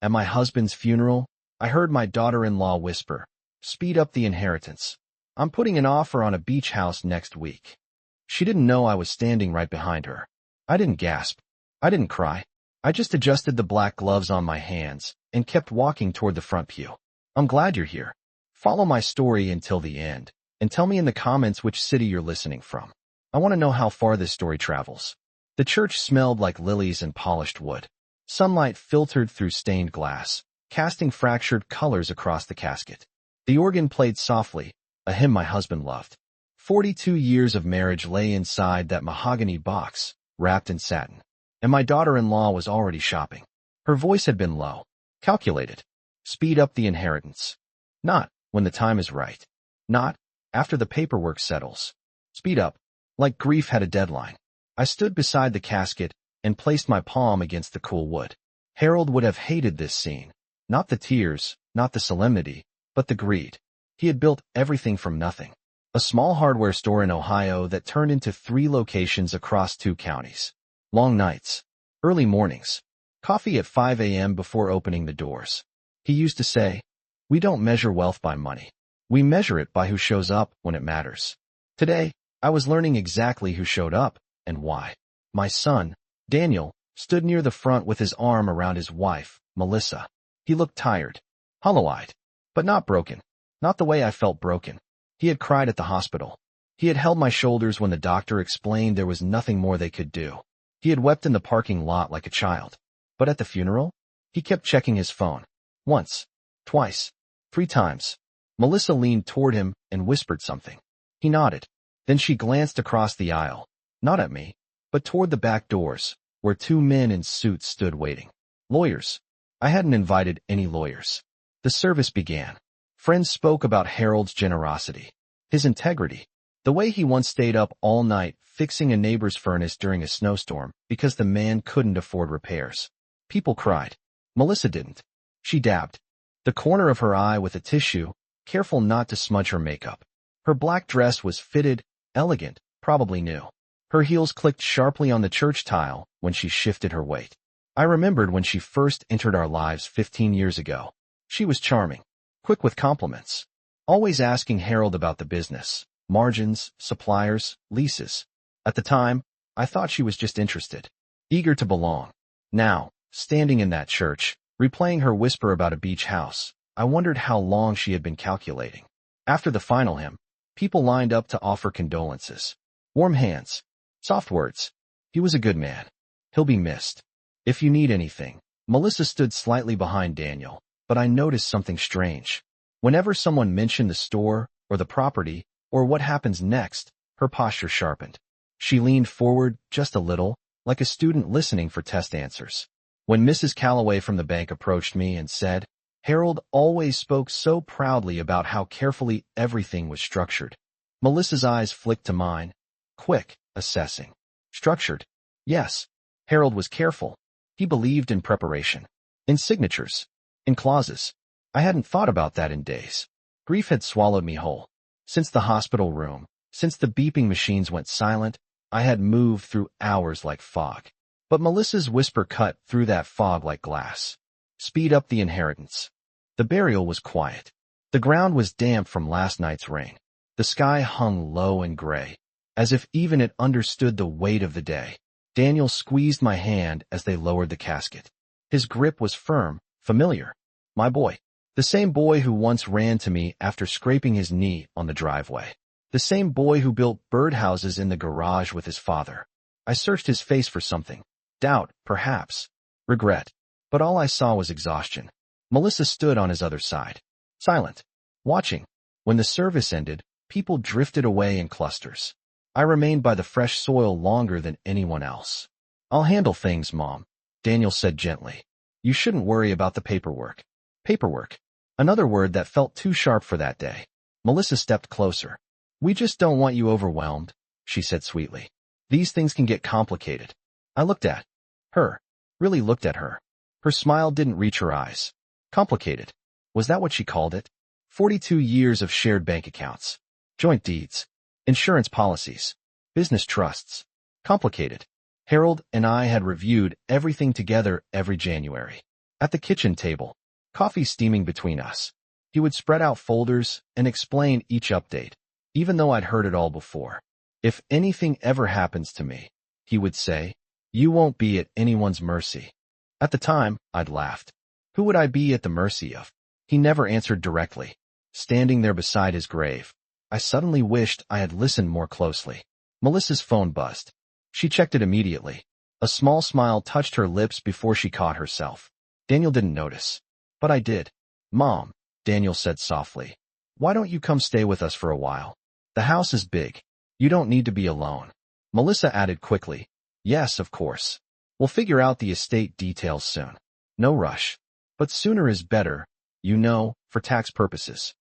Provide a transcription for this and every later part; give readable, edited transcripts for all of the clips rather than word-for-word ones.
At my husband's funeral, I heard my daughter-in-law whisper, "Speed up the inheritance. I'm putting an offer on a beach house next week." She didn't know I was standing right behind her. I didn't gasp. I didn't cry. I just adjusted the black gloves on my hands and kept walking toward the front pew. I'm glad you're here. Follow my story until the end, and tell me in the comments which city you're listening from. I want to know how far this story travels. The church smelled like lilies and polished wood. Sunlight filtered through stained glass, casting fractured colors across the casket. The organ played softly, a hymn my husband loved. 42 years of marriage lay inside that mahogany box, wrapped in satin. And my daughter-in-law was already shopping. Her voice had been low, calculated. Speed up the inheritance. Not when the time is right. Not after the paperwork settles. Speed up, like grief had a deadline. I stood beside the casket and placed my palm against the cool wood. Harold would have hated this scene. Not the tears, not the solemnity, but the greed. He had built everything from nothing. A small hardware store in Ohio that turned into 3 locations across 2 counties. Long nights. Early mornings. Coffee at 5 a.m. before opening the doors. He used to say, "We don't measure wealth by money. We measure it by who shows up when it matters." Today, I was learning exactly who showed up and why. My son, Daniel, stood near the front with his arm around his wife, Melissa. He looked tired, hollow-eyed, but not broken. Not the way I felt broken. He had cried at the hospital. He had held my shoulders when the doctor explained there was nothing more they could do. He had wept in the parking lot like a child. But at the funeral, he kept checking his phone. Once, twice, 3 times. Melissa leaned toward him and whispered something. He nodded. Then she glanced across the aisle, not at me, but toward the back doors, where 2 men in suits stood waiting. Lawyers. I hadn't invited any lawyers. The service began. Friends spoke about Harold's generosity, his integrity, the way he once stayed up all night fixing a neighbor's furnace during a snowstorm because the man couldn't afford repairs. People cried. Melissa didn't. She dabbed the corner of her eye with a tissue, careful not to smudge her makeup. Her black dress was fitted, elegant, probably new. Her heels clicked sharply on the church tile when she shifted her weight. I remembered when she first entered our lives 15 years ago. She was charming, quick with compliments, always asking Harold about the business, margins, suppliers, leases. At the time, I thought she was just interested, eager to belong. Now, standing in that church, replaying her whisper about a beach house, I wondered how long she had been calculating. After the final hymn, people lined up to offer condolences. Warm hands, soft words. He was a good man. He'll be missed. If you need anything. Melissa stood slightly behind Daniel, but I noticed something strange. Whenever someone mentioned the store, or the property, or what happens next, her posture sharpened. She leaned forward just a little, like a student listening for test answers. When Mrs. Calloway from the bank approached me and said, "Harold always spoke so proudly about how carefully everything was structured." Melissa's eyes flicked to mine, quick, assessing. Structured. Yes. Harold was careful. He believed in preparation. In signatures. In clauses. I hadn't thought about that in days. Grief had swallowed me whole. Since the hospital room, since the beeping machines went silent, I had moved through hours like fog. But Melissa's whisper cut through that fog like glass. Speed up the inheritance. The burial was quiet. The ground was damp from last night's rain. The sky hung low and gray, as if even it understood the weight of the day. Daniel squeezed my hand as they lowered the casket. His grip was firm, familiar. My boy. The same boy who once ran to me after scraping his knee on the driveway. The same boy who built birdhouses in the garage with his father. I searched his face for something. Doubt, perhaps. Regret. But all I saw was exhaustion. Melissa stood on his other side. Silent. Watching. When the service ended, people drifted away in clusters. I remained by the fresh soil longer than anyone else. "I'll handle things, Mom," Daniel said gently. "You shouldn't worry about the paperwork." Paperwork. Another word that felt too sharp for that day. Melissa stepped closer. "We just don't want you overwhelmed," she said sweetly. "These things can get complicated." I looked at her. Really looked at her. Her smile didn't reach her eyes. Complicated. Was that what she called it? 42 years of shared bank accounts. Joint deeds. Insurance policies. Business trusts. Complicated. Harold and I had reviewed everything together every January. At the kitchen table, coffee steaming between us, he would spread out folders and explain each update, even though I'd heard it all before. If anything ever happens to me, he would say, you won't be at anyone's mercy. At the time, I'd laughed. Who would I be at the mercy of? He never answered directly. Standing there beside his grave, I suddenly wished I had listened more closely. Melissa's phone buzzed. She checked it immediately. A small smile touched her lips before she caught herself. Daniel didn't notice. But I did. Mom, Daniel said softly. Why don't you come stay with us for a while? The house is big. You don't need to be alone. Melissa added quickly. Yes, of course. We'll figure out the estate details soon. No rush. But sooner is better, you know, for tax purposes.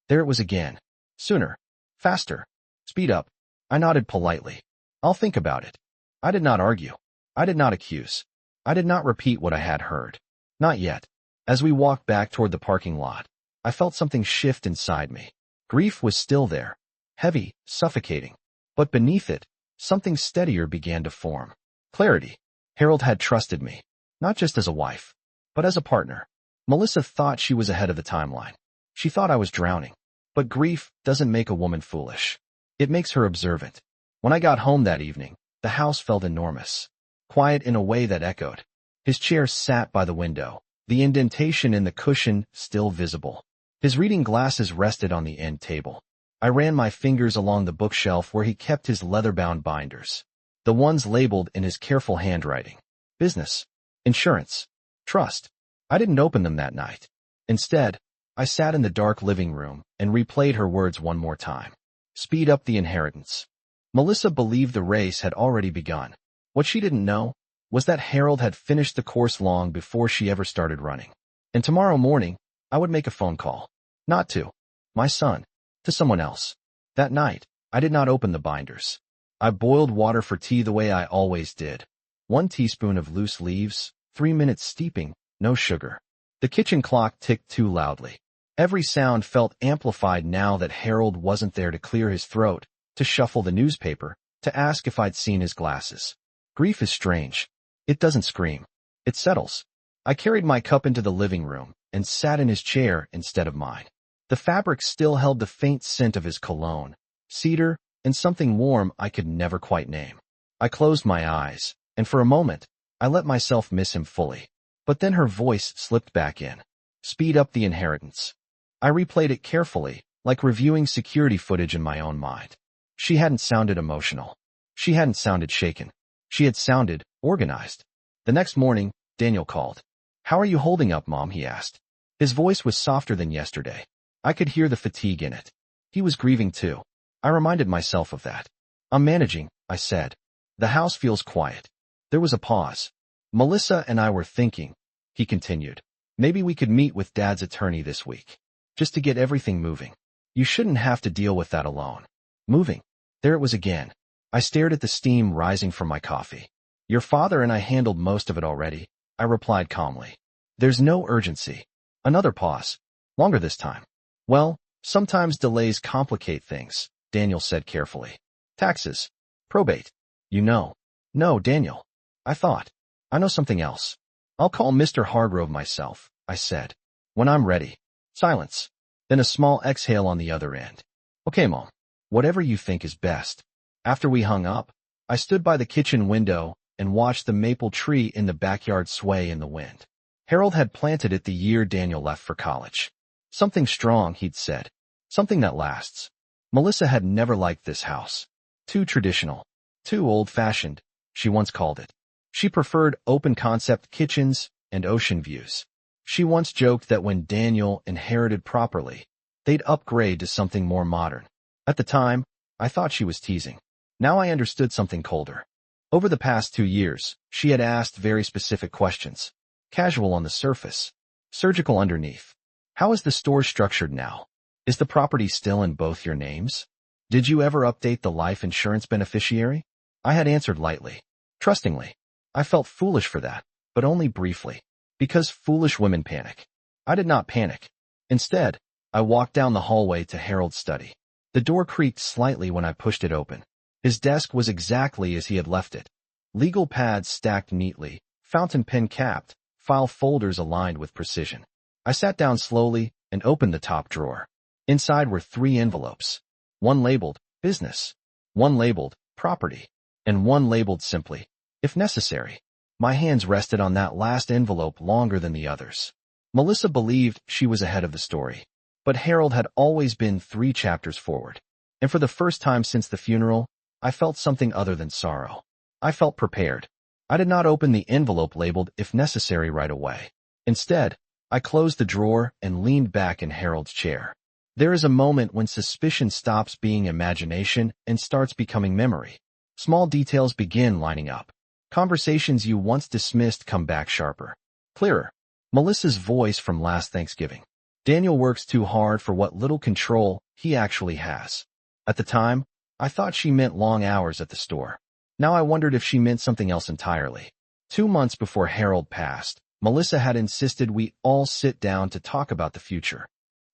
There it was again. Sooner. Faster. Speed up. I nodded politely. I'll think about it. I did not argue. I did not accuse. I did not repeat what I had heard. Not yet. As we walked back toward the parking lot, I felt something shift inside me. Grief was still there. Heavy, suffocating. But beneath it, something steadier began to form. Clarity. Harold had trusted me. Not just as a wife, but as a partner. Melissa thought she was ahead of the timeline. She thought I was drowning. But grief doesn't make a woman foolish. It makes her observant. When I got home that evening, the house felt enormous. Quiet in a way that echoed. His chair sat by the window, the indentation in the cushion still visible. His reading glasses rested on the end table. I ran my fingers along the bookshelf where he kept his leather-bound binders, the ones labeled in his careful handwriting. Business, insurance, trust. I didn't open them that night. Instead, I sat in the dark living room and replayed her words one more time. Speed up the inheritance. Melissa believed the race had already begun. What she didn't know was that Harold had finished the course long before she ever started running. And tomorrow morning, I would make a phone call. Not to my son, to someone else. That night, I did not open the binders. I boiled water for tea the way I always did. 1 teaspoon of loose leaves, 3 minutes steeping, no sugar. The kitchen clock ticked too loudly. Every sound felt amplified now that Harold wasn't there to clear his throat, to shuffle the newspaper, to ask if I'd seen his glasses. Grief is strange. It doesn't scream. It settles. I carried my cup into the living room and sat in his chair instead of mine. The fabric still held the faint scent of his cologne, cedar, and something warm I could never quite name. I closed my eyes, and for a moment, I let myself miss him fully. But then her voice slipped back in. Speed up the inheritance. I replayed it carefully, like reviewing security footage in my own mind. She hadn't sounded emotional. She hadn't sounded shaken. She had sounded organized. The next morning, Daniel called. How are you holding up, Mom? He asked. His voice was softer than yesterday. I could hear the fatigue in it. He was grieving too. I reminded myself of that. I'm managing, I said. The house feels quiet. There was a pause. Melissa and I were thinking, he continued. Maybe we could meet with Dad's attorney this week. Just to get everything moving. You shouldn't have to deal with that alone. Moving. There it was again. I stared at the steam rising from my coffee. Your father and I handled most of it already, I replied calmly. There's no urgency. Another pause. Longer this time. Well, sometimes delays complicate things, Daniel said carefully. Taxes. Probate. You know. No, Daniel. I thought. I know something else. I'll call Mr. Hargrove myself, I said. When I'm ready. Silence. Then a small exhale on the other end. Okay, Mom. Whatever you think is best. After we hung up, I stood by the kitchen window and watched the maple tree in the backyard sway in the wind. Harold had planted it the year Daniel left for college. Something strong, he'd said. Something that lasts. Melissa had never liked this house. Too traditional. Too old-fashioned, she once called it. She preferred open-concept kitchens and ocean views. She once joked that when Daniel inherited properly, they'd upgrade to something more modern. At the time, I thought she was teasing. Now I understood something colder. Over the past 2 years, she had asked very specific questions. Casual on the surface. Surgical underneath. How is the store structured now? Is the property still in both your names? Did you ever update the life insurance beneficiary? I had answered lightly. Trustingly. I felt foolish for that, but only briefly. Because foolish women panic. I did not panic. Instead, I walked down the hallway to Harold's study. The door creaked slightly when I pushed it open. His desk was exactly as he had left it. Legal pads stacked neatly, fountain pen capped, file folders aligned with precision. I sat down slowly and opened the top drawer. Inside were 3 envelopes. One labeled business, one labeled property, and one labeled simply, if necessary. My hands rested on that last envelope longer than the others. Melissa believed she was ahead of the story, but Harold had always been 3 chapters forward. And for the first time since the funeral, I felt something other than sorrow. I felt prepared. I did not open the envelope labeled if necessary right away. Instead, I closed the drawer and leaned back in Harold's chair. There is a moment when suspicion stops being imagination and starts becoming memory. Small details begin lining up. Conversations you once dismissed come back sharper, clearer. Melissa's voice from last Thanksgiving. Daniel works too hard for what little control he actually has. At the time, I thought she meant long hours at the store. Now I wondered if she meant something else entirely. 2 months before Harold passed, Melissa had insisted we all sit down to talk about the future.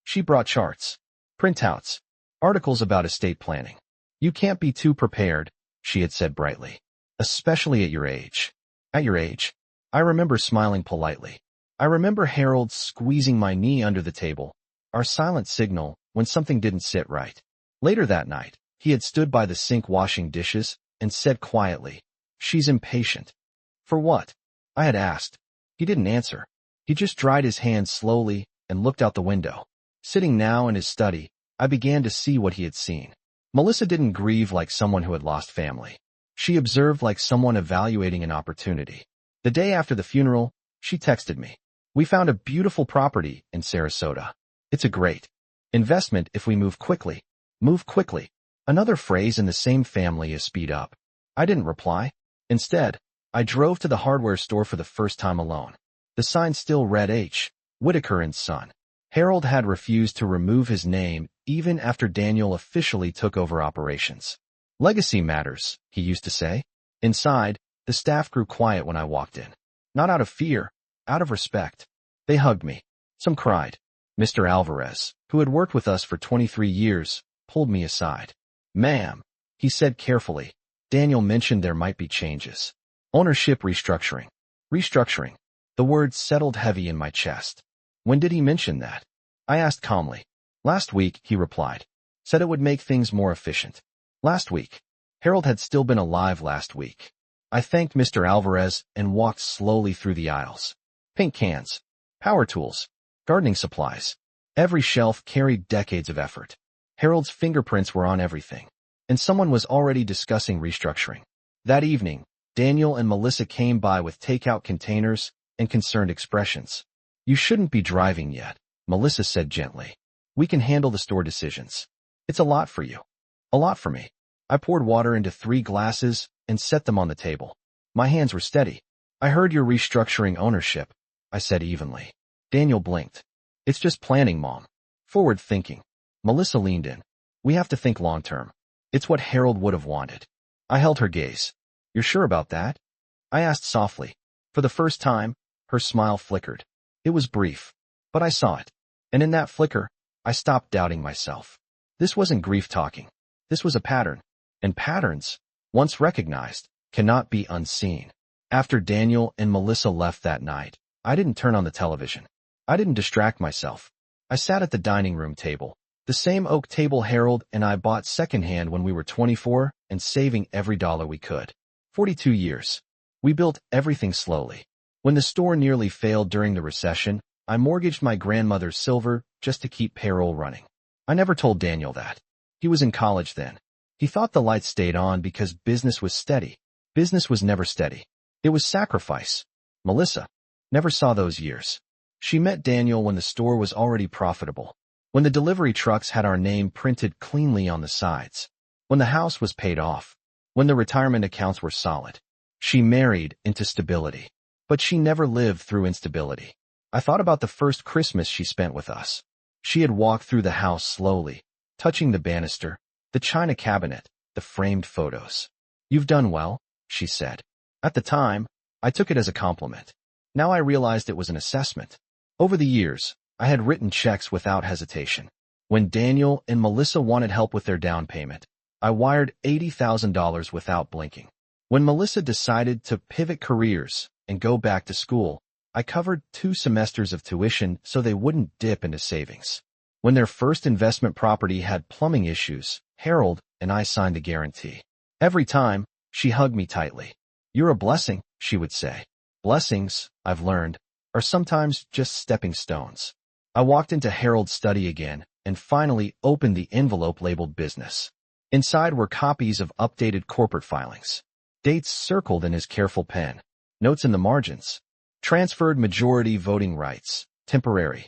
She brought charts, printouts, articles about estate planning. You can't be too prepared, she had said brightly. Especially at your age. At your age? I remember smiling politely. I remember Harold squeezing my knee under the table, our silent signal when something didn't sit right. Later that night, he had stood by the sink washing dishes and said quietly, "She's impatient." For what? I had asked. He didn't answer. He just dried his hands slowly and looked out the window. Sitting now in his study, I began to see what he had seen. Melissa didn't grieve like someone who had lost family. She observed like someone evaluating an opportunity. The day after the funeral, she texted me. "We found a beautiful property in Sarasota. It's a great investment if we move quickly." Move quickly. Another phrase in the same family is speed up. I didn't reply. Instead, I drove to the hardware store for the first time alone. The sign still read H. Whitaker and Son. Harold had refused to remove his name even after Daniel officially took over operations. "Legacy matters," he used to say. Inside, the staff grew quiet when I walked in. Not out of fear, out of respect. They hugged me. Some cried. Mr. Alvarez, who had worked with us for 23 years, pulled me aside. "Ma'am," he said carefully, "Daniel mentioned there might be changes. Ownership restructuring." Restructuring. The word settled heavy in my chest. "When did he mention that?" I asked calmly. "Last week," he replied. "Said it would make things more efficient." Last week. Harold had still been alive last week. I thanked Mr. Alvarez and walked slowly through the aisles. Paint cans, power tools, gardening supplies. Every shelf carried decades of effort. Harold's fingerprints were on everything. And someone was already discussing restructuring. That evening, Daniel and Melissa came by with takeout containers and concerned expressions. "You shouldn't be driving yet," Melissa said gently. "We can handle the store decisions. It's a lot for you. A lot for me." I poured water into 3 glasses and set them on the table. My hands were steady. "I heard you're restructuring ownership," I said evenly. Daniel blinked. "It's just planning, Mom. Forward thinking." Melissa leaned in. "We have to think long term. It's what Harold would have wanted." I held her gaze. "You're sure about that?" I asked softly. For the first time, her smile flickered. It was brief, but I saw it. And in that flicker, I stopped doubting myself. This wasn't grief talking. This was a pattern. And patterns, once recognized, cannot be unseen. After Daniel and Melissa left that night, I didn't turn on the television. I didn't distract myself. I sat at the dining room table. The same oak table Harold and I bought secondhand when we were 24 and saving every dollar we could. 42 years. We built everything slowly. When the store nearly failed during the recession, I mortgaged my grandmother's silver just to keep payroll running. I never told Daniel that. He was in college then. He thought the lights stayed on because business was steady. Business was never steady. It was sacrifice. Melissa never saw those years. She met Daniel when the store was already profitable. When the delivery trucks had our name printed cleanly on the sides. When the house was paid off. When the retirement accounts were solid. She married into stability. But she never lived through instability. I thought about the first Christmas she spent with us. She had walked through the house slowly, touching the banister, the china cabinet, the framed photos. "You've done well," she said. At the time, I took it as a compliment. Now I realized it was an assessment. Over the years, I had written checks without hesitation. When Daniel and Melissa wanted help with their down payment, I wired $80,000 without blinking. When Melissa decided to pivot careers and go back to school, I covered 2 semesters of tuition so they wouldn't dip into savings. When their first investment property had plumbing issues, Harold and I signed the guarantee. Every time, she hugged me tightly. "You're a blessing," she would say. Blessings, I've learned, are sometimes just stepping stones. I walked into Harold's study again and finally opened the envelope labeled business. Inside were copies of updated corporate filings. Dates circled in his careful pen. Notes in the margins. Transferred majority voting rights. Temporary.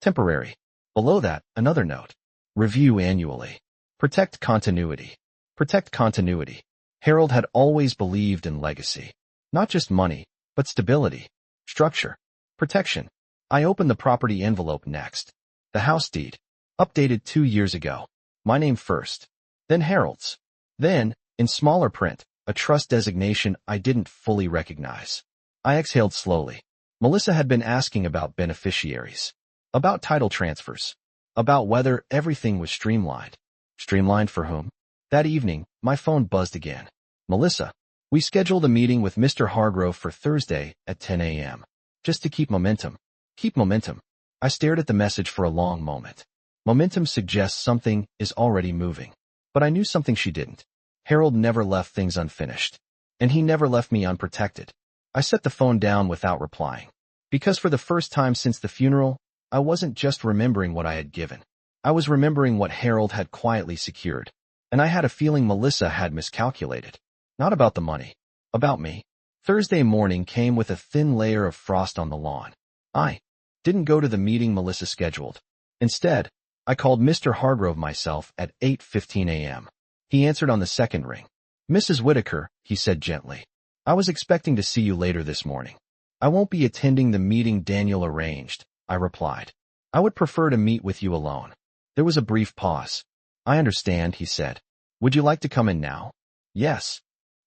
Temporary. Below that, another note. Review annually. Protect continuity. Protect continuity. Harold had always believed in legacy. Not just money, but stability, structure, protection. I opened the property envelope next. The house deed. Updated 2 years ago. My name first. Then Harold's. Then, in smaller print, a trust designation I didn't fully recognize. I exhaled slowly. Melissa had been asking about beneficiaries. About title transfers. About whether everything was streamlined. Streamlined for whom? That evening, my phone buzzed again. Melissa, we scheduled a meeting with Mr. Hargrove for Thursday at 10 a.m. Just to keep momentum. Keep momentum. I stared at the message for a long moment. Momentum suggests something is already moving. But I knew something she didn't. Harold never left things unfinished. And he never left me unprotected. I set the phone down without replying. Because for the first time since the funeral, I wasn't just remembering what I had given. I was remembering what Harold had quietly secured. And I had a feeling Melissa had miscalculated. Not about the money. About me. Thursday morning came with a thin layer of frost on the lawn. I didn't go to the meeting Melissa scheduled. Instead, I called Mr. Hargrove myself at 8:15 a.m. He answered on the second ring. "Mrs. Whitaker," he said gently. "I was expecting to see you later this morning." "I won't be attending the meeting Daniel arranged," I replied. "I would prefer to meet with you alone." There was a brief pause. "I understand," he said. "Would you like to come in now?" "Yes."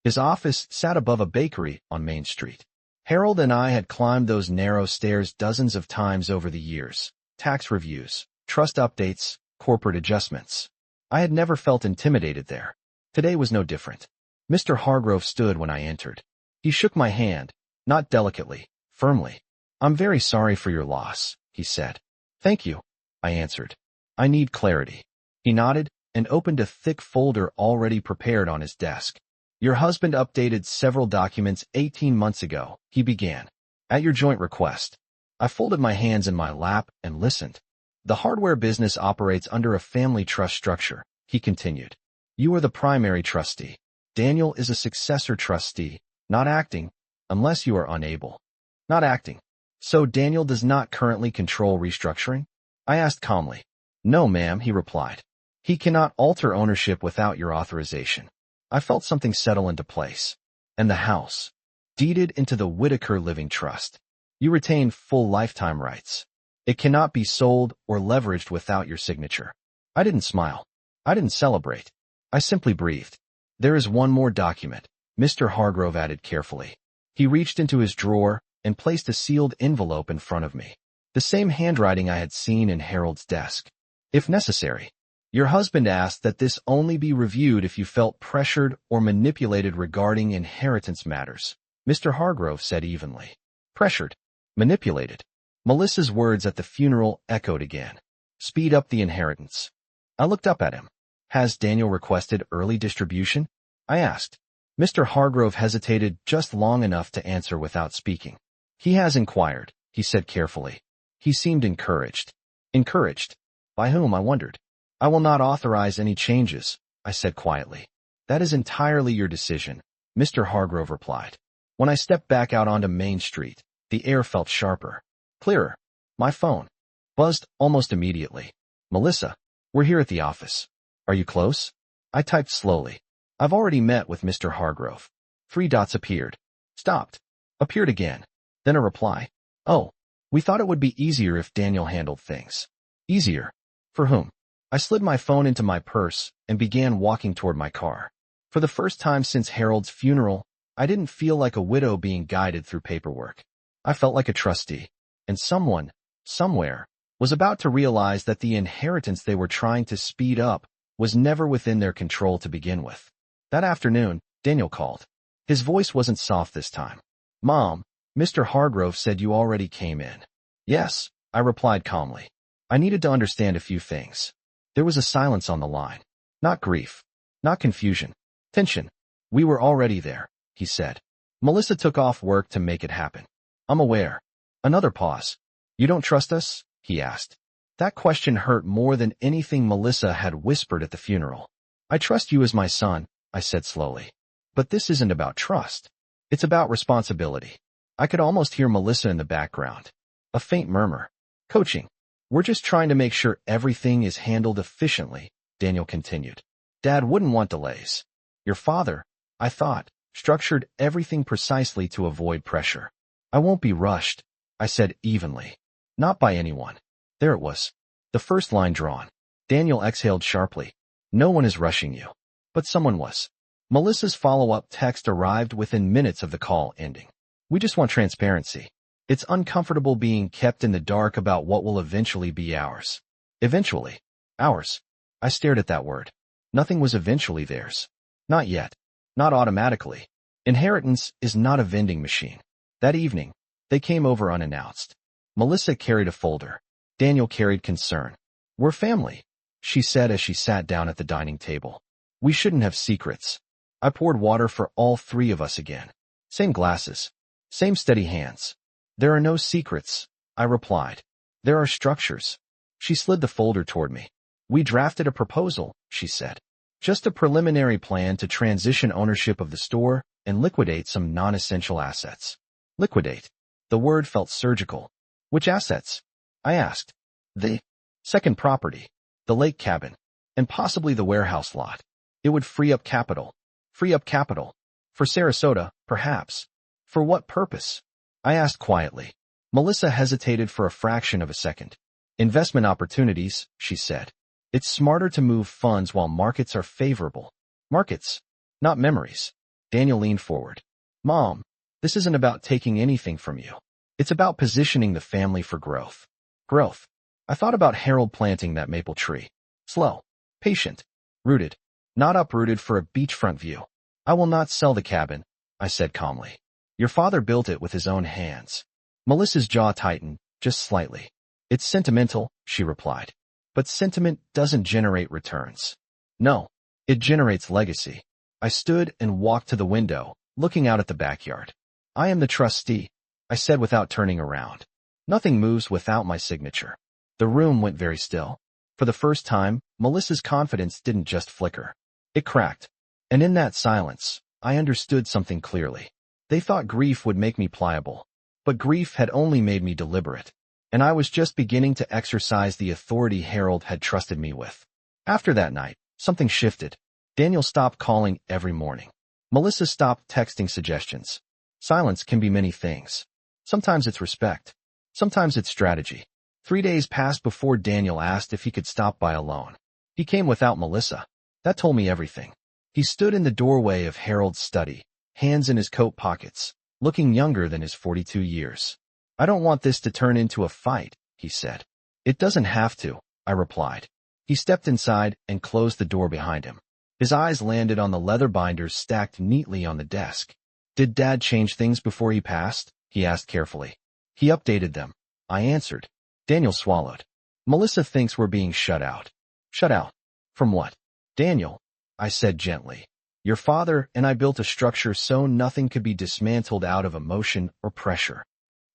His office sat above a bakery on Main Street. Harold and I had climbed those narrow stairs dozens of times over the years. Tax reviews, trust updates, corporate adjustments. I had never felt intimidated there. Today was no different. Mr. Hargrove stood when I entered. He shook my hand, not delicately, firmly. "I'm very sorry for your loss," he said. "Thank you," I answered. "I need clarity." He nodded and opened a thick folder already prepared on his desk. "Your husband updated several documents 18 months ago," he began. "At your joint request." I folded my hands in my lap and listened. "The hardware business operates under a family trust structure," he continued. "You are the primary trustee. Daniel is a successor trustee, not acting, unless you are unable." "Not acting. So Daniel does not currently control restructuring?" I asked calmly. "No, ma'am," he replied. "He cannot alter ownership without your authorization." I felt something settle into place. "And the house, deeded into the Whitaker Living Trust. You retain full lifetime rights. It cannot be sold or leveraged without your signature." I didn't smile. I didn't celebrate. I simply breathed. "There is one more document," Mr. Hargrove added carefully. He reached into his drawer and placed a sealed envelope in front of me. The same handwriting I had seen in Harold's desk. "If necessary. Your husband asked that this only be reviewed if you felt pressured or manipulated regarding inheritance matters," Mr. Hargrove said evenly. Pressured. Manipulated. Melissa's words at the funeral echoed again. "Speed up the inheritance." I looked up at him. "Has Daniel requested early distribution?" I asked. Mr. Hargrove hesitated just long enough to answer without speaking. "He has inquired," he said carefully. He seemed encouraged. Encouraged? By whom, I wondered. "I will not authorize any changes," I said quietly. "That is entirely your decision," Mr. Hargrove replied. When I stepped back out onto Main Street, the air felt sharper, clearer. My phone buzzed almost immediately. "Melissa, we're here at the office. Are you close?" I typed slowly. "I've already met with Mr. Hargrove." 3 dots appeared. Stopped. Appeared again. Then a reply. "Oh, we thought it would be easier if Daniel handled things." Easier? For whom? I slid my phone into my purse and began walking toward my car. For the first time since Harold's funeral, I didn't feel like a widow being guided through paperwork. I felt like a trustee, and someone, somewhere, was about to realize that the inheritance they were trying to speed up was never within their control to begin with. That afternoon, Daniel called. His voice wasn't soft this time. "Mom, Mr. Hargrove said you already came in. Yes, I replied calmly. I needed to understand a few things. There was a silence on the line. Not grief. Not confusion. Tension. We were already there, he said. Melissa took off work to make it happen. I'm aware. Another pause. You don't trust us? He asked. That question hurt more than anything Melissa had whispered at the funeral. I trust you as my son, I said slowly. But this isn't about trust. It's about responsibility. I could almost hear Melissa in the background. A faint murmur. Coaching. We're just trying to make sure everything is handled efficiently, Daniel continued. Dad wouldn't want delays. Your father, I thought, structured everything precisely to avoid pressure. I won't be rushed, I said evenly. Not by anyone. There it was. The first line drawn. Daniel exhaled sharply. No one is rushing you. But someone was. Melissa's follow-up text arrived within minutes of the call ending. We just want transparency. It's uncomfortable being kept in the dark about what will eventually be ours. Eventually. Ours. I stared at that word. Nothing was eventually theirs. Not yet. Not automatically. Inheritance is not a vending machine. That evening, they came over unannounced. Melissa carried a folder. Daniel carried concern. We're family, she said as she sat down at the dining table. We shouldn't have secrets. I poured water for all three of us again. Same glasses. Same steady hands. There are no secrets, I replied. There are structures. She slid the folder toward me. We drafted a proposal, she said. Just a preliminary plan to transition ownership of the store and liquidate some non-essential assets. Liquidate. The word felt surgical. Which assets? I asked. The second property, the lake cabin, and possibly the warehouse lot. It would free up capital. Free up capital. For Sarasota, perhaps. For what purpose? I asked quietly. Melissa hesitated for a fraction of a second. Investment opportunities, she said. It's smarter to move funds while markets are favorable. Markets, not memories. Daniel leaned forward. Mom, this isn't about taking anything from you. It's about positioning the family for growth. Growth. I thought about Harold planting that maple tree. Slow. Patient. Rooted. Not uprooted for a beachfront view. I will not sell the cabin, I said calmly. Your father built it with his own hands. Melissa's jaw tightened, just slightly. It's sentimental, she replied. But sentiment doesn't generate returns. No, it generates legacy. I stood and walked to the window, looking out at the backyard. I am the trustee, I said without turning around. Nothing moves without my signature. The room went very still. For the first time, Melissa's confidence didn't just flicker. It cracked. And in that silence, I understood something clearly. They thought grief would make me pliable. But grief had only made me deliberate. And I was just beginning to exercise the authority Harold had trusted me with. After that night, something shifted. Daniel stopped calling every morning. Melissa stopped texting suggestions. Silence can be many things. Sometimes it's respect. Sometimes it's strategy. 3 days passed before Daniel asked if he could stop by alone. He came without Melissa. That told me everything. He stood in the doorway of Harold's study, hands in his coat pockets, looking younger than his 42 years. I don't want this to turn into a fight, he said. It doesn't have to, I replied. He stepped inside and closed the door behind him. His eyes landed on the leather binders stacked neatly on the desk. Did Dad change things before he passed? He asked carefully. He updated them, I answered. Daniel swallowed. Melissa thinks we're being shut out. Shut out? From what? Daniel, I said gently. Your father and I built a structure so nothing could be dismantled out of emotion or pressure.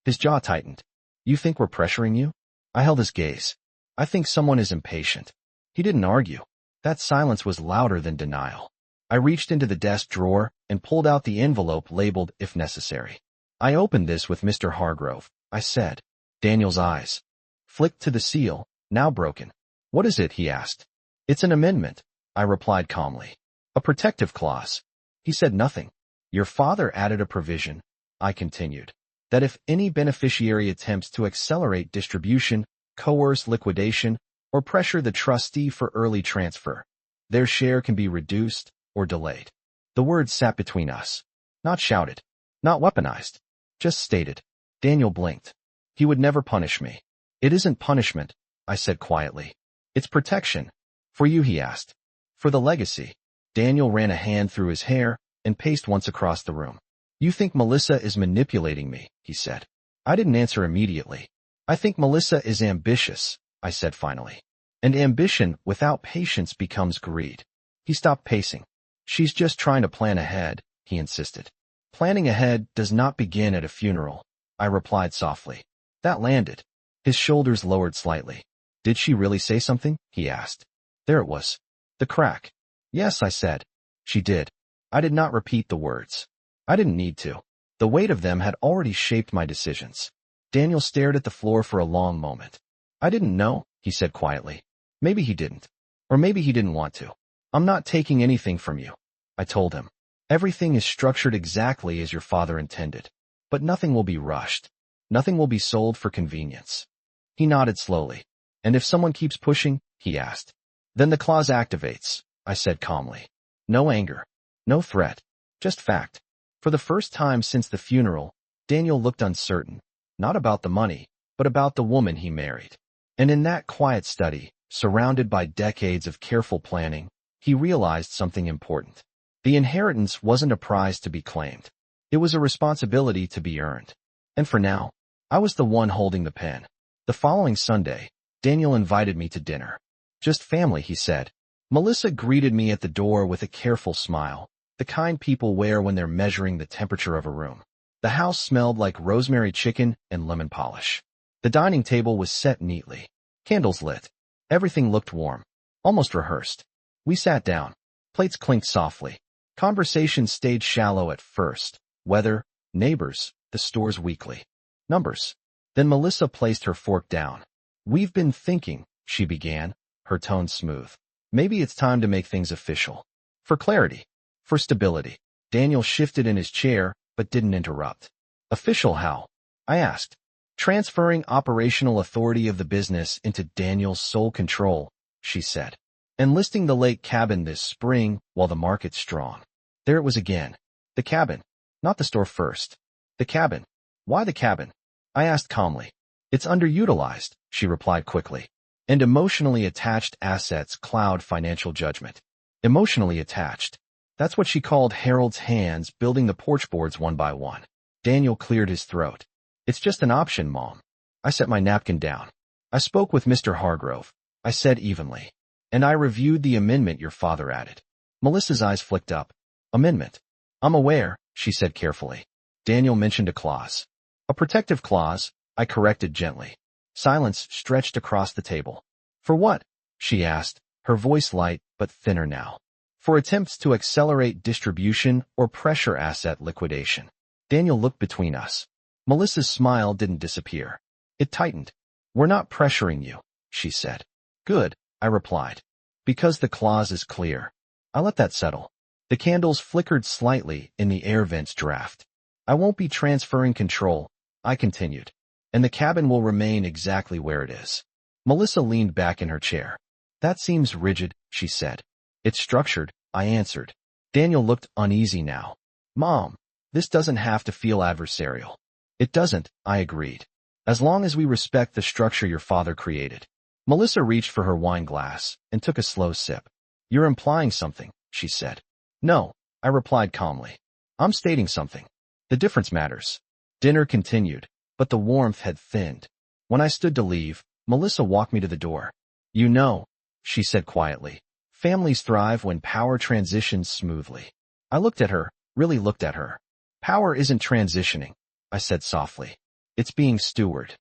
His jaw tightened. You think we're pressuring you? I held his gaze. I think someone is impatient. He didn't argue. That silence was louder than denial. I reached into the desk drawer and pulled out the envelope labeled if necessary. I opened this with Mr. Hargrove, I said. Daniel's eyes flicked to the seal, now broken. What is it? He asked. It's an amendment, I replied calmly. A protective clause. He said nothing. Your father added a provision, I continued, that if any beneficiary attempts to accelerate distribution, coerce liquidation, or pressure the trustee for early transfer, their share can be reduced or delayed. The words sat between us. Not shouted. Not weaponized. Just stated. Daniel blinked. He would never punish me. It isn't punishment, I said quietly. It's protection. For you, he asked. For the legacy. Daniel ran a hand through his hair and paced once across the room. You think Melissa is manipulating me, he said. I didn't answer immediately. I think Melissa is ambitious, I said finally. And ambition without patience becomes greed. He stopped pacing. She's just trying to plan ahead, he insisted. Planning ahead does not begin at a funeral, I replied softly. That landed. His shoulders lowered slightly. Did she really say something? He asked. There it was. The crack. Yes, I said. She did. I did not repeat the words. I didn't need to. The weight of them had already shaped my decisions. Daniel stared at the floor for a long moment. I didn't know, he said quietly. Maybe he didn't. Or maybe he didn't want to. I'm not taking anything from you, I told him. Everything is structured exactly as your father intended. But nothing will be rushed. Nothing will be sold for convenience. He nodded slowly. And if someone keeps pushing, he asked. Then the clause activates, I said calmly. No anger. No threat. Just fact. For the first time since the funeral, Daniel looked uncertain, not about the money, but about the woman he married. And in that quiet study, surrounded by decades of careful planning, he realized something important. The inheritance wasn't a prize to be claimed. It was a responsibility to be earned. And for now, I was the one holding the pen. The following Sunday, Daniel invited me to dinner. Just family, he said. Melissa greeted me at the door with a careful smile, the kind people wear when they're measuring the temperature of a room. The house smelled like rosemary chicken and lemon polish. The dining table was set neatly. Candles lit. Everything looked warm, almost rehearsed. We sat down. Plates clinked softly. Conversation stayed shallow at first. Weather, neighbors, the store's weekly. Numbers. Then Melissa placed her fork down. We've been thinking, she began, her tone smooth. Maybe it's time to make things official. For clarity. For stability. Daniel shifted in his chair, but didn't interrupt. Official how? I asked. Transferring operational authority of the business into Daniel's sole control, she said. Enlisting the lake cabin this spring while the market's strong. There it was again. The cabin. Not the store first. The cabin. Why the cabin? I asked calmly. It's underutilized, she replied quickly. And emotionally attached assets cloud financial judgment. Emotionally attached. That's what she called Harold's hands building the porch boards one by one. Daniel cleared his throat. It's just an option, Mom. I set my napkin down. I spoke with Mr. Hargrove, I said evenly. And I reviewed the amendment your father added. Melissa's eyes flicked up. Amendment. I'm aware, she said carefully. Daniel mentioned a clause. A protective clause, I corrected gently. Silence stretched across the table. For what? She asked, her voice light but thinner now. For attempts to accelerate distribution or pressure asset liquidation. Daniel looked between us. Melissa's smile didn't disappear. It tightened. We're not pressuring you, she said. Good, I replied. Because the clause is clear. I let that settle. The candles flickered slightly in the air vents draft. I won't be transferring control, I continued. And the cabin will remain exactly where it is. Melissa leaned back in her chair. That seems rigid, she said. It's structured, I answered. Daniel looked uneasy now. Mom, this doesn't have to feel adversarial. It doesn't, I agreed. As long as we respect the structure your father created. Melissa reached for her wine glass and took a slow sip. You're implying something, she said. No, I replied calmly. I'm stating something. The difference matters. Dinner continued, but the warmth had thinned. When I stood to leave, Melissa walked me to the door. You know, she said quietly, families thrive when power transitions smoothly. I looked at her, really looked at her. Power isn't transitioning, I said softly. It's being stewarded.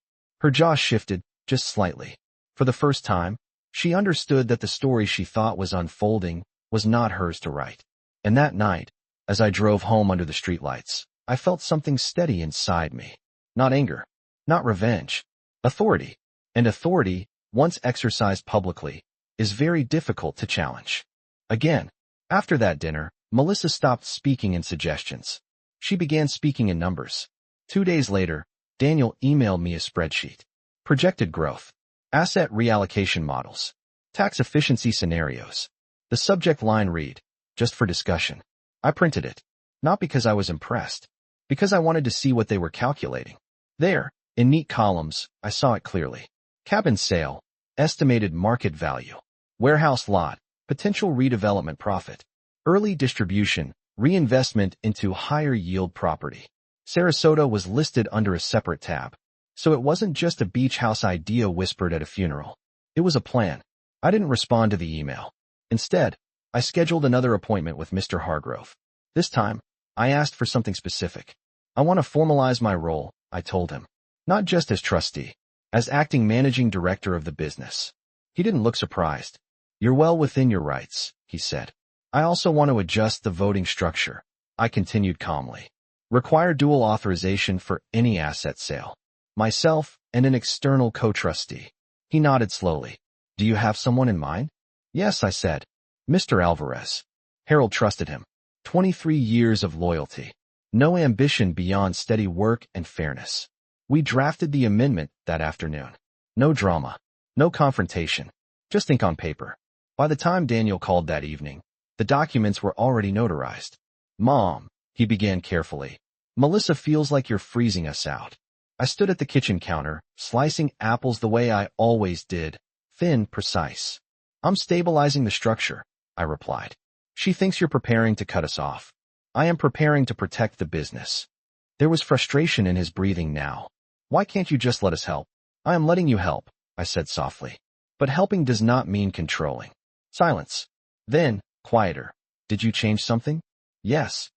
Her jaw shifted, just slightly. For the first time, she understood that the story she thought was unfolding was not hers to write. And that night, as I drove home under the streetlights, I felt something steady inside me. Not anger. Not revenge. Authority. And authority, once exercised publicly, is very difficult to challenge. Again, after that dinner, Melissa stopped speaking in suggestions. She began speaking in numbers. 2 days later, Daniel emailed me a spreadsheet. Projected growth. Asset reallocation models. Tax efficiency scenarios. The subject line read, just for discussion. I printed it. Not because I was impressed. Because I wanted to see what they were calculating. There, in neat columns, I saw it clearly. Cabin sale. Estimated market value. Warehouse lot. Potential redevelopment profit. Early distribution. reinvestment into higher yield property. Sarasota was listed under a separate tab. So it wasn't just a beach house idea whispered at a funeral. It was a plan. I didn't respond to the email. Instead, I scheduled another appointment with Mr. Hargrove. This time, I asked for something specific. I want to formalize my role, I told him. Not just as trustee, as acting managing director of the business. He didn't look surprised. You're well within your rights, he said. I also want to adjust the voting structure. I continued calmly. Require dual authorization for any asset sale. Myself and an external co-trustee. He nodded slowly. Do you have someone in mind? Yes, I said. Mr. Alvarez. Harold trusted him. 23 years of loyalty. No ambition beyond steady work and fairness. We drafted the amendment that afternoon. No drama. No confrontation. Just ink on paper. By the time Daniel called that evening, the documents were already notarized. Mom, he began carefully. Melissa feels like you're freezing us out. I stood at the kitchen counter, slicing apples the way I always did, thin, precise. I'm stabilizing the structure, I replied. She thinks you're preparing to cut us off. I am preparing to protect the business. There was frustration in his breathing now. Why can't you just let us help? I am letting you help, I said softly. But helping does not mean controlling. Silence. Then, quieter. Did you change something? Yes.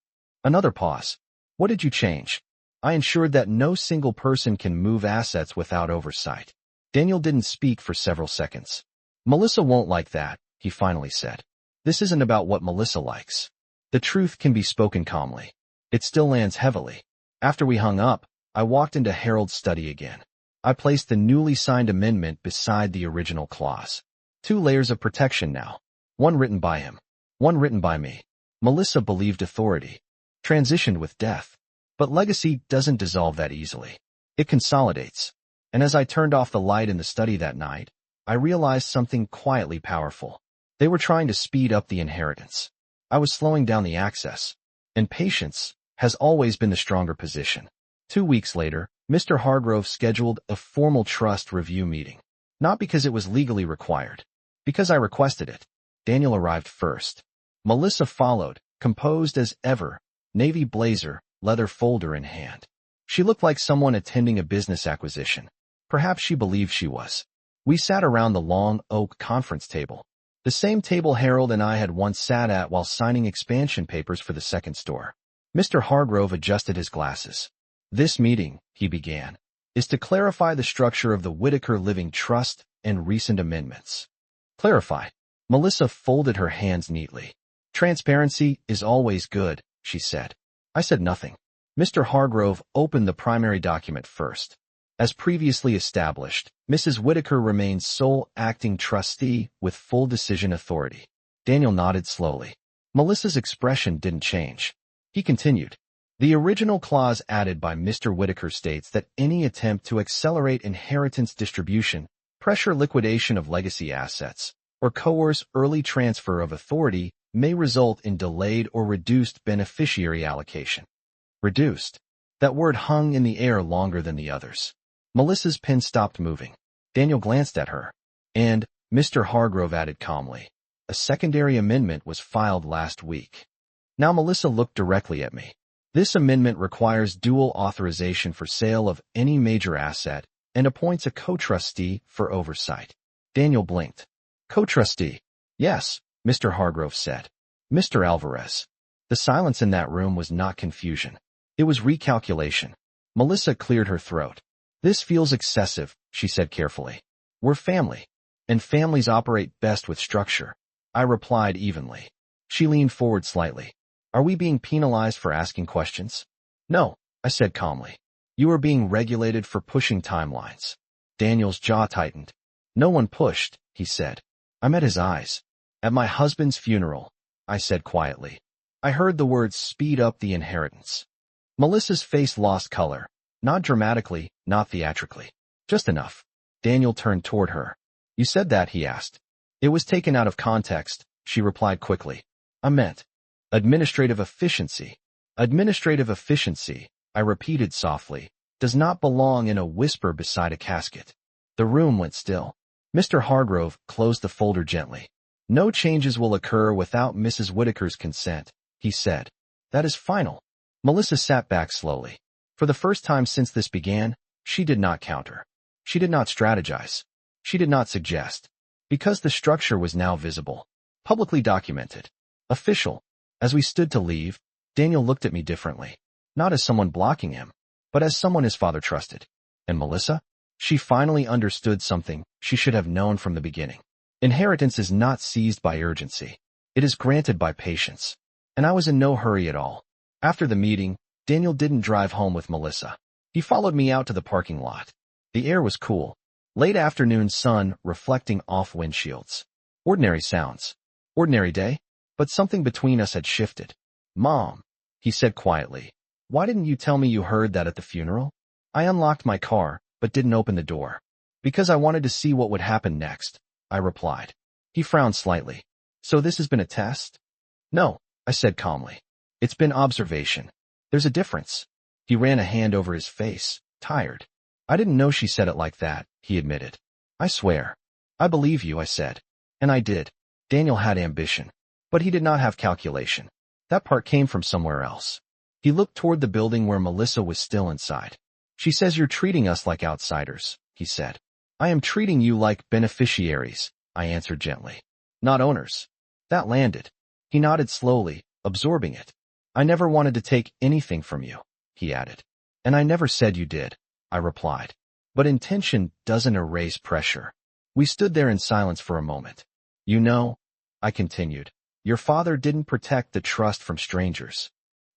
Another pause. What did you change? I ensured that no single person can move assets without oversight. Daniel didn't speak for several seconds. Melissa won't like that, he finally said. This isn't about what Melissa likes. The truth can be spoken calmly. It still lands heavily. After we hung up, I walked into Harold's study again. I placed the newly signed amendment beside the original clause. 2 layers of protection now. One written by him. One written by me. Melissa believed authority. Transitioned with death. But legacy doesn't dissolve that easily. It consolidates. And as I turned off the light in the study that night, I realized something quietly powerful. They were trying to speed up the inheritance. I was slowing down the access. And patience has always been the stronger position. 2 weeks later, Mr. Hargrove scheduled a formal trust review meeting. Not because it was legally required. Because I requested it. Daniel arrived first. Melissa followed, composed as ever, navy blazer, leather folder in hand. She looked like someone attending a business acquisition. Perhaps she believed she was. We sat around the long oak conference table. The same table Harold and I had once sat at while signing expansion papers for the second store. Mr. Hargrove adjusted his glasses. This meeting, he began, is to clarify the structure of the Whitaker Living Trust and recent amendments. Clarify. Melissa folded her hands neatly. Transparency is always good, she said. I said nothing. Mr. Hargrove opened the primary document first. As previously established, Mrs. Whitaker remains sole acting trustee with full decision authority. Daniel nodded slowly. Melissa's expression didn't change. He continued. The original clause added by Mr. Whitaker states that any attempt to accelerate inheritance distribution, pressure liquidation of legacy assets, or coerce early transfer of authority may result in delayed or reduced beneficiary allocation. Reduced. That word hung in the air longer than the others. Melissa's pen stopped moving. Daniel glanced at her. And, Mr. Hargrove added calmly, a secondary amendment was filed last week. Now Melissa looked directly at me. This amendment requires dual authorization for sale of any major asset and appoints a co-trustee for oversight. Daniel blinked. Co-trustee. Yes, Mr. Hargrove said. Mr. Alvarez. The silence in that room was not confusion. It was recalculation. Melissa cleared her throat. This feels excessive, she said carefully. We're family, and families operate best with structure. I replied evenly. She leaned forward slightly. Are we being penalized for asking questions? No, I said calmly. You are being regulated for pushing timelines. Daniel's jaw tightened. No one pushed, he said. I met his eyes. At my husband's funeral, I said quietly. I heard the words speed up the inheritance. Melissa's face lost color. Not dramatically, not theatrically. Just enough. Daniel turned toward her. You said that, he asked. It was taken out of context, she replied quickly. I meant administrative efficiency. Administrative efficiency, I repeated softly, does not belong in a whisper beside a casket. The room went still. Mr. Hargrove closed the folder gently. No changes will occur without Mrs. Whitaker's consent, he said. That is final. Melissa sat back slowly. For the first time since this began, she did not counter. She did not strategize. She did not suggest. Because the structure was now visible, publicly documented, official. As we stood to leave, Daniel looked at me differently. Not as someone blocking him, but as someone his father trusted. And Melissa? She finally understood something she should have known from the beginning. Inheritance is not seized by urgency. It is granted by patience. And I was in no hurry at all. After the meeting, Daniel didn't drive home with Melissa. He followed me out to the parking lot. The air was cool. Late afternoon sun reflecting off windshields. Ordinary sounds. Ordinary day, but something between us had shifted. Mom, he said quietly, why didn't you tell me you heard that at the funeral? I unlocked my car, but didn't open the door. Because I wanted to see what would happen next, I replied. He frowned slightly. So this has been a test? No, I said calmly. It's been observation. There's a difference. He ran a hand over his face, tired. I didn't know she said it like that, he admitted. I swear. I believe you, I said. And I did. Daniel had ambition. But he did not have calculation. That part came from somewhere else. He looked toward the building where Melissa was still inside. She says you're treating us like outsiders, he said. I am treating you like beneficiaries, I answered gently. Not owners. That landed. He nodded slowly, absorbing it. I never wanted to take anything from you, he added. And I never said you did, I replied. But intention doesn't erase pressure. We stood there in silence for a moment. You know, I continued, your father didn't protect the trust from strangers.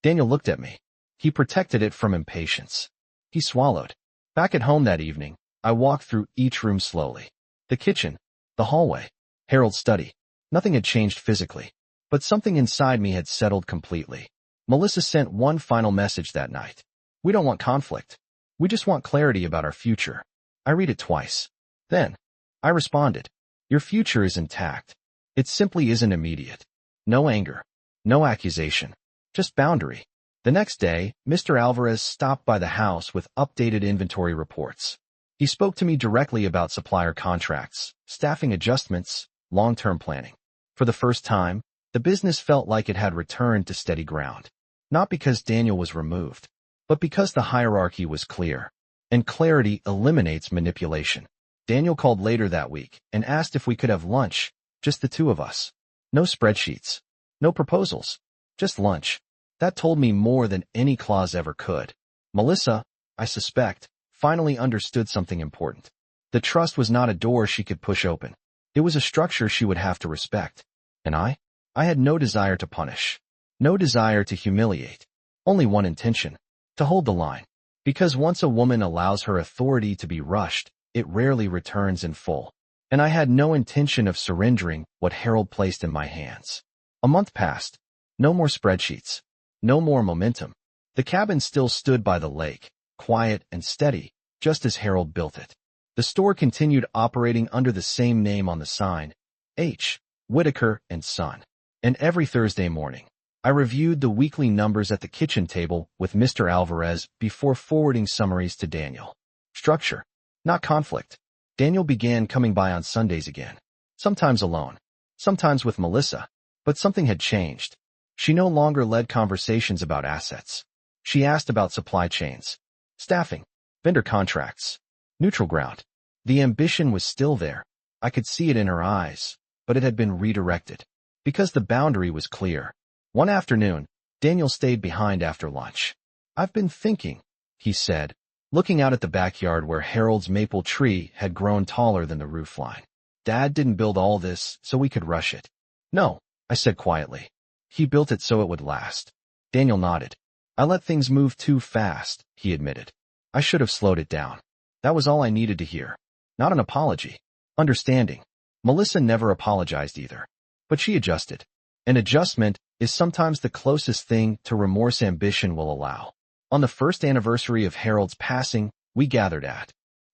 Daniel looked at me. He protected it from impatience. He swallowed. Back at home that evening, I walked through each room slowly. The kitchen, the hallway, Harold's study. Nothing had changed physically, but something inside me had settled completely. Melissa sent one final message that night. We don't want conflict. We just want clarity about our future. I read it twice. Then, I responded. Your future is intact. It simply isn't immediate. No anger. No accusation. Just boundary. The next day, Mr. Alvarez stopped by the house with updated inventory reports. He spoke to me directly about supplier contracts, staffing adjustments, long-term planning. For the first time, the business felt like it had returned to steady ground. Not because Daniel was removed, but because the hierarchy was clear. And clarity eliminates manipulation. Daniel called later that week and asked if we could have lunch, just the two of us. No spreadsheets. No proposals. Just lunch. That told me more than any clause ever could. Melissa, I suspect, finally understood something important. The trust was not a door she could push open. It was a structure she would have to respect. And I had no desire to punish. No desire to humiliate. Only one intention. To hold the line. Because once a woman allows her authority to be rushed, it rarely returns in full. And I had no intention of surrendering what Harold placed in my hands. A month passed. No more spreadsheets. No more momentum. The cabin still stood by the lake, quiet and steady, just as Harold built it. The store continued operating under the same name on the sign, H. Whitaker and Son. And every Thursday morning, I reviewed the weekly numbers at the kitchen table with Mr. Alvarez before forwarding summaries to Daniel. Structure, not conflict. Daniel began coming by on Sundays again. Sometimes alone. Sometimes with Melissa. But something had changed. She no longer led conversations about assets. She asked about supply chains, staffing, vendor contracts, neutral ground. The ambition was still there. I could see it in her eyes, but it had been redirected. Because the boundary was clear. One afternoon, Daniel stayed behind after lunch. I've been thinking, he said, looking out at the backyard where Harold's maple tree had grown taller than the roofline. Dad didn't build all this so we could rush it. No, I said quietly. He built it so it would last. Daniel nodded. I let things move too fast, he admitted. I should have slowed it down. That was all I needed to hear. Not an apology. Understanding. Melissa never apologized either. But she adjusted. An adjustment is sometimes the closest thing to remorse ambition will allow. On the first anniversary of Harold's passing, we gathered at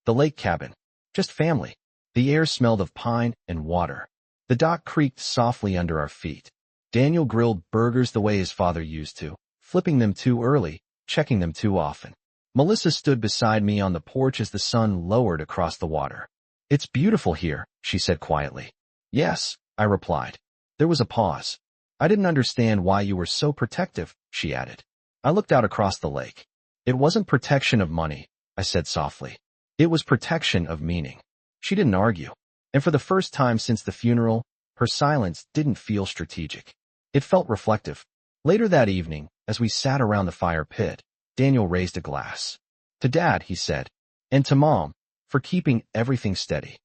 the lake cabin. Just family. The air smelled of pine and water. The dock creaked softly under our feet. Daniel grilled burgers the way his father used to, flipping them too early, checking them too often. Melissa stood beside me on the porch as the sun lowered across the water. It's beautiful here, she said quietly. Yes, I replied. There was a pause. I didn't understand why you were so protective, she added. I looked out across the lake. It wasn't protection of money, I said softly. It was protection of meaning. She didn't argue. And for the first time since the funeral, her silence didn't feel strategic. It felt reflective. Later that evening, as we sat around the fire pit, Daniel raised a glass. To Dad, he said, and to Mom, for keeping everything steady.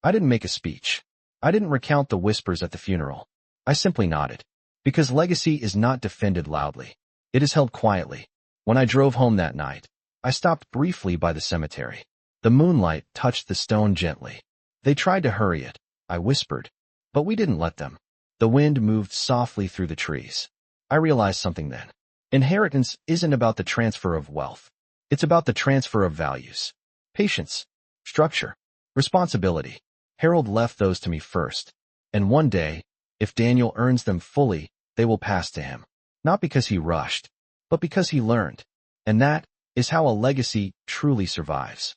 I didn't make a speech. I didn't recount the whispers at the funeral. I simply nodded. Because legacy is not defended loudly. It is held quietly. When I drove home that night, I stopped briefly by the cemetery. The moonlight touched the stone gently. They tried to hurry it, I whispered, but we didn't let them. The wind moved softly through the trees. I realized something then. Inheritance isn't about the transfer of wealth. It's about the transfer of values. Patience, structure, responsibility. Harold left those to me first. And one day, if Daniel earns them fully, they will pass to him. Not because he rushed, but because he learned. And that is how a legacy truly survives.